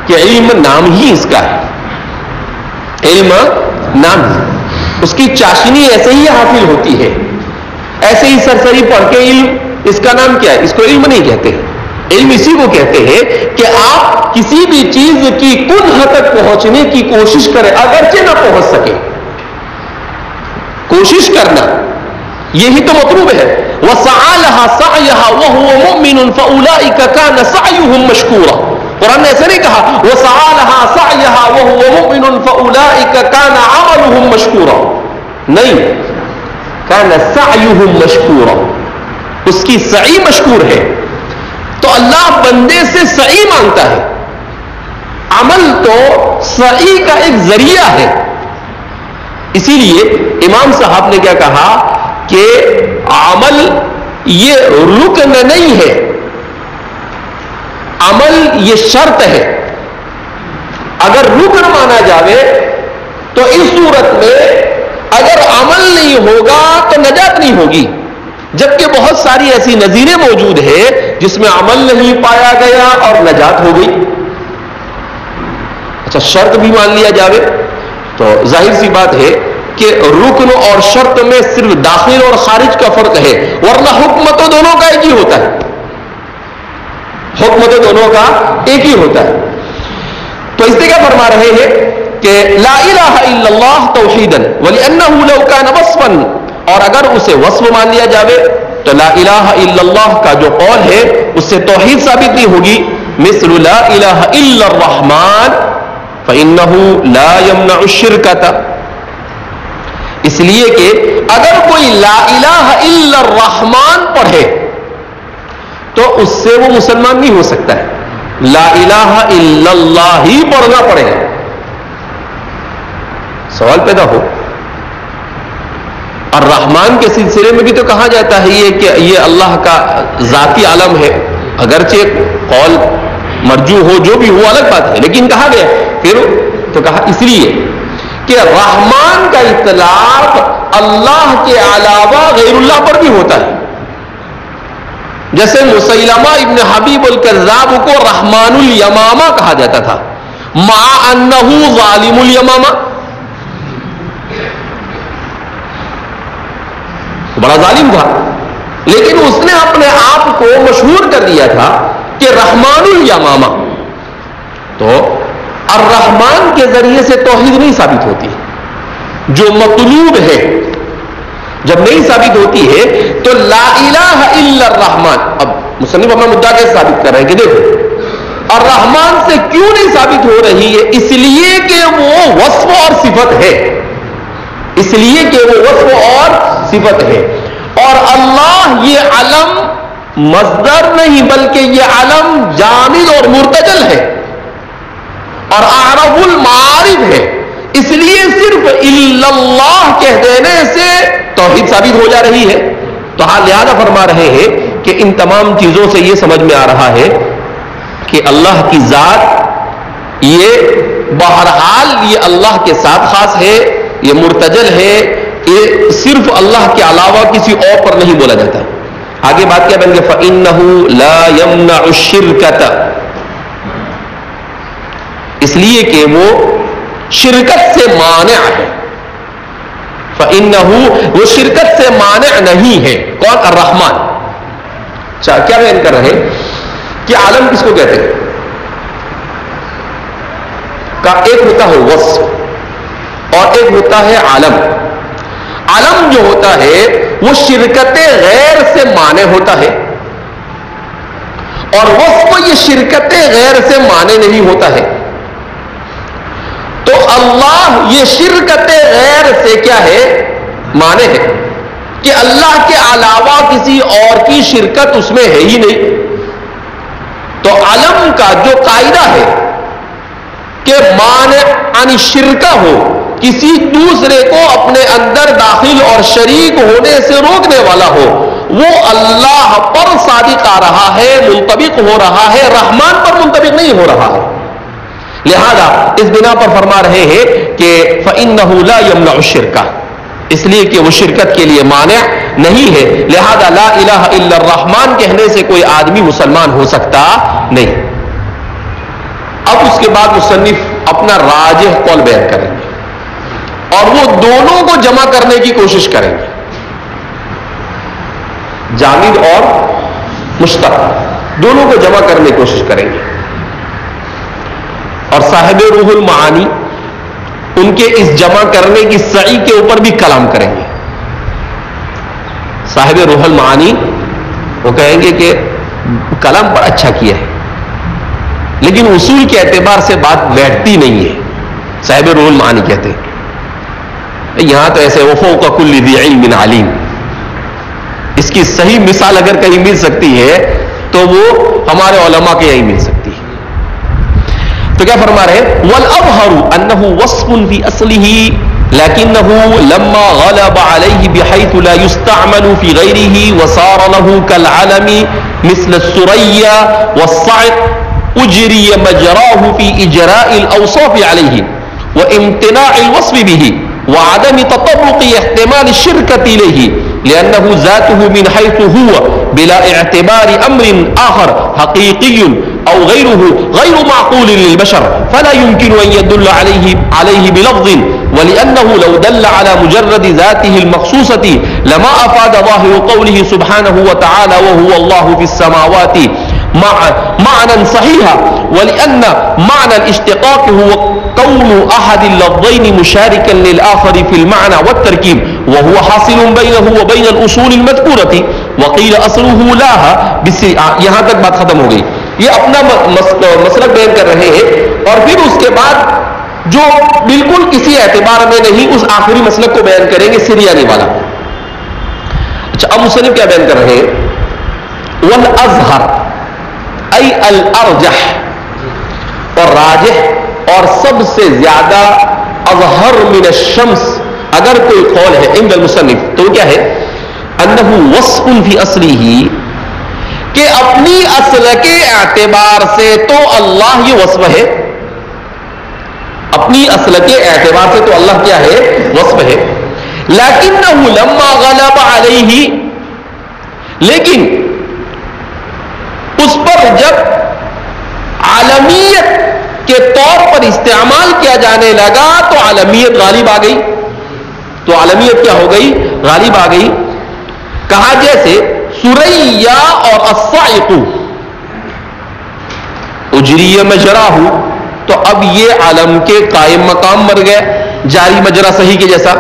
کہ علم نام ہی اس کا ہے. علم نام ہی اس کی چاشنی ایسے ہی حاصل ہوتی ہے. ایسے ہی سرسری پڑھ کے علم، اس کا نام کیا ہے؟ اس کو علم نہیں کہتے. علم اسی کو کہتے ہیں کہ آپ کسی بھی چیز کی کنہ تک پہنچنے کی کوشش کریں اگرچہ نہ پہنچ سکے. کوشش کرنا یہی تو مطلوب ہے. وَسَعَى لَهَا سَعْيَهَا وَهُوَ مُؤْمِنٌ فَأُولَٰئِكَ كَانَ سَعْيُهُمْ مَشْكُورًا. قرآن نے ایسے نہیں کہا وَسَعَى لَهَا سَعْيَهَا وَهُوَ مُؤْمِنٌ فَأُولَٰئِكَ كَانَ عَمَلُهُمْ مَشْكُورًا. نہیں، كَانَ سَعْيُهُمْ مَشْكُورًا، اس کی سعی مشکور ہے. تو اللہ بندے سے سعی مانگتا ہے. عمل تو سعی کا ایک ذریعہ ہے. اسی لیے امام صاحب نے کیا کہا کہ عمل یہ رکن نہیں ہے، عمل یہ شرط ہے. اگر رکن مانا جاوے تو اس صورت میں اگر عمل نہیں ہوگا تو نجات نہیں ہوگی. جبکہ بہت ساری ایسی نظیریں موجود ہیں جس میں عمل نہیں پایا گیا اور نجات ہو گئی. اچھا شرط بھی مان لیا جاوے تو ظاہر سی بات ہے کہ رکن اور شرط میں صرف داخل اور خارج کا فرق ہے، ورنہ حکم تو دونوں کا ایک ہی ہوتا ہے. حکم تو دونوں کا ایک ہی ہوتا ہے. تو اس سے کیا فرما رہے ہیں کہ لا الہ الا اللہ توحیداً وَلِأَنَّهُ لَوْ كَانَ وَصْفًا، اور اگر اسے وصف مان لیا جاوے تو لا الہ الا اللہ کا جو قول ہے اس سے توحید ثابت نہیں ہوگی. مثل لا الہ الا الرحمن فإنه لا يمنع الشرکۃ، اس لیے کہ اگر کوئی لا الہ الا الرحمن پڑھے تو اس سے وہ مسلمان نہیں ہو سکتا ہے. لا الہ الا اللہ ہی پڑھنا پڑے گا. سوال پیدا ہو, الرحمن کے سلسلے میں بھی تو کہا جاتا ہے یہ کہ یہ اللہ کا ذاتی عالم ہے, اگرچہ قول مرجو ہو جو بھی ہو الگ بات ہے, لیکن کہا گیا پھر تو کہا اس لیے کہ رحمان کا اطلاق اللہ کے علاوہ غیر اللہ پر بھی ہوتا ہے. جیسے مسیلمہ ابن حبیب الکذاب کو رحمان الیمامہ کہا جاتا تھا مع انہ ظالم الیمامہ, بڑا ظالم تھا, لیکن اس نے اپنے آپ کو مشہور کر دیا تھا کہ رحمان الیمامہ. تو الرحمن کے ذریعے سے توحید نہیں ثابت ہوتی, جو مطلوب ہے جب نہیں ثابت ہوتی ہے تو لا الہ الا الرحمن. اب مصنف اپنا مدعا کیسے ثابت کر رہے ہیں کہ دیکھو الرحمن سے کیوں نہیں ثابت ہو رہی ہے, اس لیے کہ وہ وصف اور صفت ہے, اس لیے کہ وہ وصف اور صفت ہے. اور اللہ یہ علم مصدر نہیں بلکہ یہ علم جامد اور مرتجل ہے اور اعرف المعارف ہے, اس لیے صرف الا اللہ کہہ دینے سے توحید ثابت ہو جا رہی ہے. تو ہاں لہذا فرما رہے ہیں کہ ان تمام چیزوں سے یہ سمجھ میں آ رہا ہے کہ اللہ کی ذات یہ بہرحال یہ اللہ کے ساتھ خاص ہے, یہ مرتجل ہے, یہ صرف اللہ کے علاوہ کسی اور پر نہیں بولا جاتا. آگے بات کیا بن گیا فَإِنَّهُ لَا يَمْنَعُ الشِّرْكَةَ, اس لیے کہ وہ شرکت سے مانع ہے. فَإِنَّهُ وہ شرکت سے مانع نہیں ہے. کون؟ الرحمن. کیا بیان کر رہے کہ عالم کس کو کہتے ہیں؟ کا ایک ہوتا ہے وصف اور ایک ہوتا ہے عالم. عالم جو ہوتا ہے وہ شرکت غیر سے مانع ہوتا ہے اور وصف یہ شرکت غیر سے مانع نہیں ہوتا ہے. تو اللہ یہ شرکت غیر سے کیا ہے؟ مانع ہے کہ اللہ کے علاوہ کسی اور کی شرکت اس میں ہے ہی نہیں. تو علم کا جو قاعدہ ہے کہ مانع عن شرکہ ہو, کسی دوسرے کو اپنے اندر داخل اور شریک ہونے سے روکنے والا ہو, وہ اللہ پر صادق آ رہا ہے, منطبق ہو رہا ہے, رحمان پر منطبق نہیں ہو رہا ہے. لہذا اس بنا پر فرما رہے ہیں کہ فَإِنَّهُ لَا يَمْنَعُ الشِّرْكَ, اس لیے کہ وہ شرکت کے لیے مانع نہیں ہے. لہذا لا الہ الا الرحمن کہنے سے کوئی آدمی مسلمان ہو سکتا نہیں. اب اس کے بعد مصنف اپنا راجح قول بیان کریں گے اور وہ دونوں کو جمع کرنے کی کوشش کریں گے, جامد اور مشترک دونوں کو جمع کرنے کی کوشش کریں گے. اور صاحب روح المعانی ان کے اس جمع کرنے کی سعی کے اوپر بھی کلام کریں گے. صاحب روح المعانی وہ کہیں گے کہ کلام پر اچھا کیا ہے لیکن اصول کے اعتبار سے بات بیٹھتی نہیں ہے. صاحب روح المعانی کہتے ہیں یہاں تو ایسے وفوق کل ذی علم علیم, اس کی صحیح مثال اگر کہیں مل سکتی ہے تو وہ ہمارے علماء کے یہیں مل سکتی ہے. تو کیا فرما رہے ہیں وَالْأَظْهَرُ أَنَّهُ وَصْفٌ فِي أَصْلِهِ لَكِنَّهُ لَمَّا غَلَبَ عَلَيْهِ بِحَيْثُ لَا يُسْتَعْمَلُ فِي غَيْرِهِ وَصَارَ لَهُ كَالْعَلَمِ مِثْلَ السُّرَيَّا وَالصَّعِقِ أُجْرِيَ مَجْرَاهُ فِي إِجْرَاءِ الْأَوْصَافِ عَلَيْهِ وَإِمْتِنَاعِ الْوَصْفِ بِهِ وعدم تطرق احتمال الشركة إليه لأنه ذاته من حيث هو بلا اعتبار أمر آخر حقيقي أو غير معقول للبشر فلا يمكن أن يدل عليه بلفظ ولأنه لو دل على مجرد ذاته المخصوصة لما أفاد ظاهر قوله سبحانه وتعالى وهو الله في السماوات معنى صحيحا ولأن معنى الاشتقاق هو كون أحد اللفظين مشاركا للآخر في المعنى والتركيب وهو حاصل بينه وبين الأصول المذكورة وقيل أصله لاها یہاں تک بات ختم ہو گئی. یہ اپنا مسلک بیان کر رہے ہیں اور پھر اس کے بعد جو بالکل کسی اعتبار میں نہیں اس آخری مسلک کو بیان کریں گے سریانی والا. اچھا اب مصنف کیا بیان کر رہے ہیں والازہر ای الارجح اور راجح اور سب سے زیادہ اظہر من الشمس اگر کوئی قول ہے عند المصنف تو کیا ہے؟ انہ وصف فی اصلہ، کہ اپنی اصل کے اعتبار سے تو اللہ یہ وصف ہے، اپنی اصل کے اعتبار سے تو اللہ کیا ہے؟ وصف ہے. لیکنہ لما غلب علیہ، لیکن اس پر جب عالمیت کے طور پر استعمال کیا جانے لگا تو عالمیت غالب آ گئی. تو عالمیت کیا ہو گئی؟ غالب آ گئی. کہا جیسے سریا اور الصاعق اجری مجراہ، تو اب یہ عالم کے قائم مقام مر گئے، جاری مجرا صحیح کے جیسا.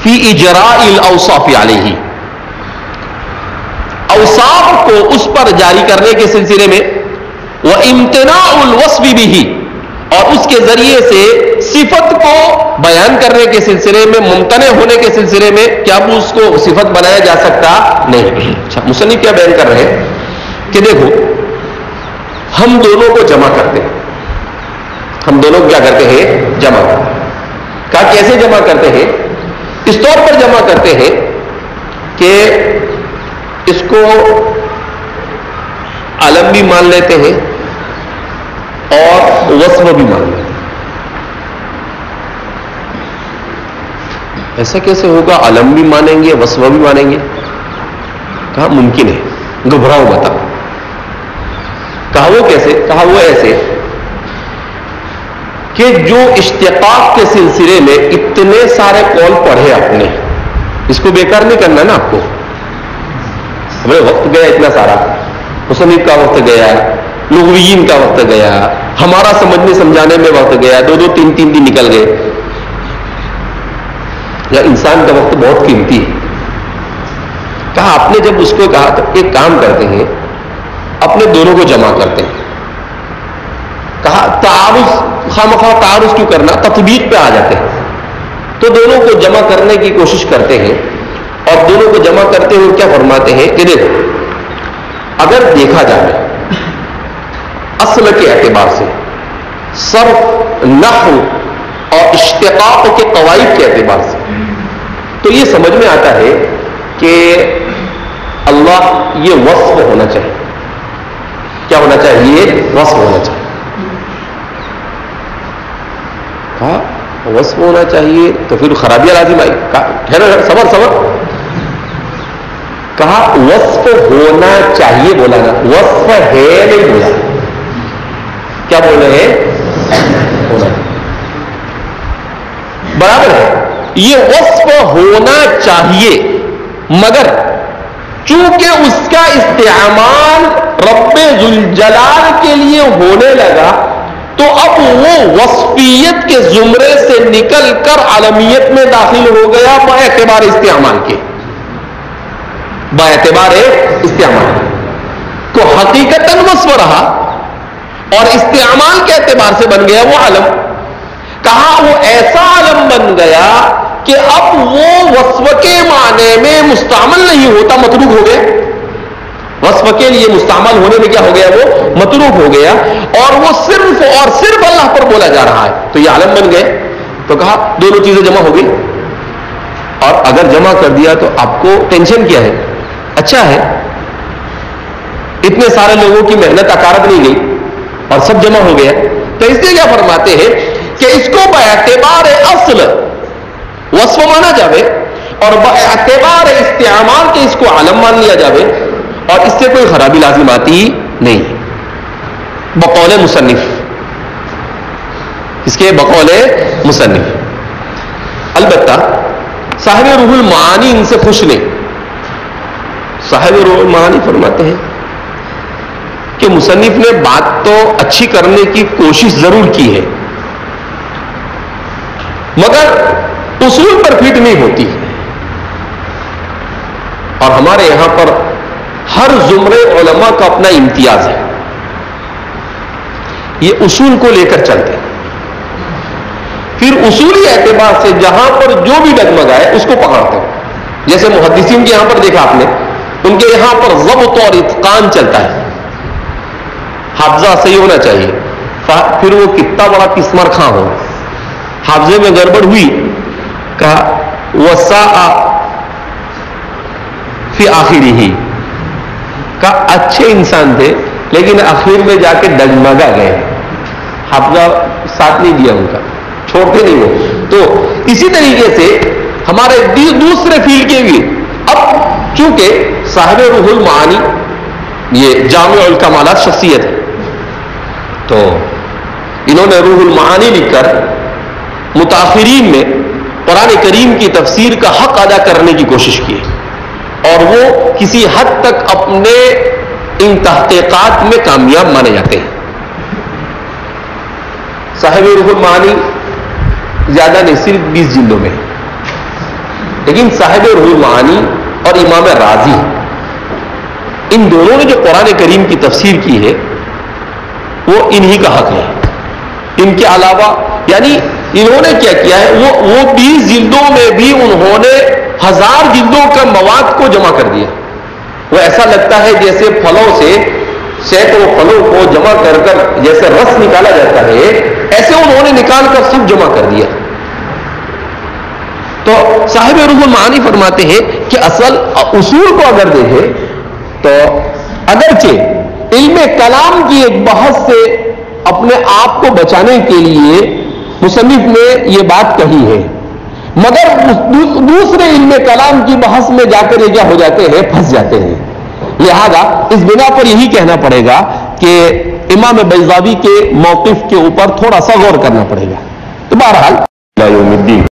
فی اجراء الاوصاف علیہ، اوصاف کو اس پر جاری کرنے کے سلسلے میں، وامتناع الوصف به، اور اس کے ذریعے سے صفت کو بیان کرنے کے سلسلے میں، ممتنع ہونے کے سلسلے میں، کیا اس کو صفت بنایا جا سکتا نہیں. اچھا مصنف کیا بیان کر رہے ہیں کہ دیکھو ہم دونوں کو جمع کرتے ہیں، ہم دونوں کو کیا کرتے ہیں؟ جمع. کہا کیسے جمع کرتے ہیں؟ اس طور پر جمع کرتے ہیں کہ اس کو علم بھی مان لیتے ہیں اور وصف بھی مان لیتے ہیں. ایسا کیسے ہوگا؟ علم بھی مانیں گے وصف بھی مانیں گے؟ کہا ممکن ہے، گھبراؤ مت. کہا وہ کیسے؟ کہا وہ ایسے کہ جو اشتقاق کے سلسلے میں اتنے سارے قول پڑھے آپ نے، اس کو بیکار نہیں کرنا نا آپ کو. ہمیں وقت گیا اتنا سارا، مصنف کا وقت گیا، لغویین کا وقت گیا، ہمارا سمجھنے سمجھانے میں وقت گیا، 2 3 دن نکل گئے. یا انسان کا وقت بہت قیمتی ہے. کہا آپ نے جب اس کو کہا تو ایک کام کرتے ہیں، اپنے دونوں کو جمع کرتے ہیں. کہا تعارض، خامخواہ تعارض کیوں کرنا، تطبیق پہ آ جاتے ہیں. تو دونوں کو جمع کرنے کی کوشش کرتے ہیں، اور دونوں کو جمع کرتے ہوئے کیا فرماتے ہیں کہ دیکھو اگر دیکھا جائے اصل کے اعتبار سے، صرف نحو اور اشتقاق کے قواعد کے اعتبار سے، تو یہ سمجھ میں آتا ہے کہ اللہ یہ وصف ہونا چاہیے. کیا ہونا چاہیے؟ وصف ہونا چاہیے. کہا وصف ہونا چاہیے تو پھر خرابیاں لازم آئی. کہا صبر. کہا وصف ہونا چاہیے بولا نا، وصف ہے نہیں بولا. کیا بول رہے ہیں؟ ہونا برابر ہے. یہ وصف ہونا چاہیے، مگر چونکہ اس کا استعمال رب ذوالجلال کے لیے ہونے لگا تو اب وہ وصفیت کے زمرے سے نکل کر عالمیت میں داخل ہو گیا باعتبار استعمال کے. باعتبار استعمال کو حقیقتاً وصف رہا اور استعمال کے اعتبار سے بن گیا وہ عالم. کہا وہ ایسا عالم بن گیا کہ اب وہ وصف کے معنی میں مستعمل نہیں ہوتا، متروک ہو گیا. وصف کے لیے مستعمل ہونے میں کیا ہو گیا؟ وہ متروک ہو گیا، اور وہ صرف اور صرف اللہ پر بولا جا رہا ہے. تو یہ عالم بن گئے. تو کہا دونوں چیزیں جمع ہو گئی، اور اگر جمع کر دیا تو آپ کو ٹینشن کیا ہے؟ اچھا ہے اتنے سارے لوگوں کی محنت اکارت نہیں گئی اور سب جمع ہو گیا. تو اس لیے کیا فرماتے ہیں کہ اس کو باعتبار اصل وصف مانا جاوے اور باعتبار استعمال کے اس کو عالم مان لیا جاوے، اور اس سے کوئی خرابی لازم آتی نہیں بقول مصنف. اس کے بقول مصنف. البتہ صاحب روح المعانی ان سے خوش نہیں. صاحب روح المعانی فرماتے ہیں کہ مصنف نے بات تو اچھی کرنے کی کوشش ضرور کی ہے، مگر اصول پر فٹ نہیں ہوتی. اور ہمارے یہاں پر ہر زمرے علماء کا اپنا امتیاز ہے، یہ اصول کو لے کر چلتے ہیں. پھر اصولی اعتبار سے جہاں پر جو بھی ڈگمگائے اس کو پکڑتے ہیں. جیسے محدثین کے یہاں پر دیکھا آپ نے، ان کے یہاں پر ضبط اور اتقان چلتا ہے. حافظہ صحیح ہونا چاہیے، پھر وہ کتنا بڑا قسمر خاں ہو، حافظے میں گڑبڑ ہوئی، کہا وساء فی آخرہ، کہا اچھے انسان تھے لیکن آخر میں جا کے ڈگمگا گئے، حافظہ ساتھ نہیں دیا ان کا، چھوڑتے نہیں وہ۔ تو اسی طریقے سے ہمارے دوسرے فیل کے بھی، اب چونکہ صاحب روح المعانی یہ جامع الکمالات شخصیت ہے، تو انہوں نے روح المعانی لکھ کر متاخرین میں قرآن کریم کی تفسیر کا حق ادا کرنے کی کوشش کی، اور وہ کسی حد تک اپنے ان تحقیقات میں کامیاب مانے جاتے ہیں۔ صاحب روح المعانی زیادہ نہیں، صرف 20 جلدوں میں، لیکن صاحب روح المعانی اور امام رازی، ان دونوں نے جو قرآن کریم کی تفسیر کی ہے وہ انہی کا حق ہے۔ ان کے علاوہ یعنی انہوں نے کیا کیا ہے، وہ 20 جلدوں میں بھی انہوں نے 1000 جلدوں کا مواد کو جمع کر دیا۔ وہ ایسا لگتا ہے جیسے پھلوں سے سینکڑوں پھلوں کو جمع کر کر جیسے رس نکالا جاتا ہے، ایسے انہوں نے نکال کر سب جمع کر دیا۔ تو صاحب روح المعانی فرماتے ہیں کہ اصل اصول کو اگر دیکھیں تو اگرچہ علم کلام کی ایک بحث سے اپنے آپ کو بچانے کے لیے مصنف نے یہ بات کہی ہے، مگر دوسرے علم کلام کی بحث میں جا کر یہ کیا ہو جاتے ہیں، پھنس جاتے ہیں۔ لہذا اس بنا پر یہی کہنا پڑے گا کہ امام بیضاوی کے موقف کے اوپر تھوڑا سا غور کرنا پڑے گا۔ تو بہرحال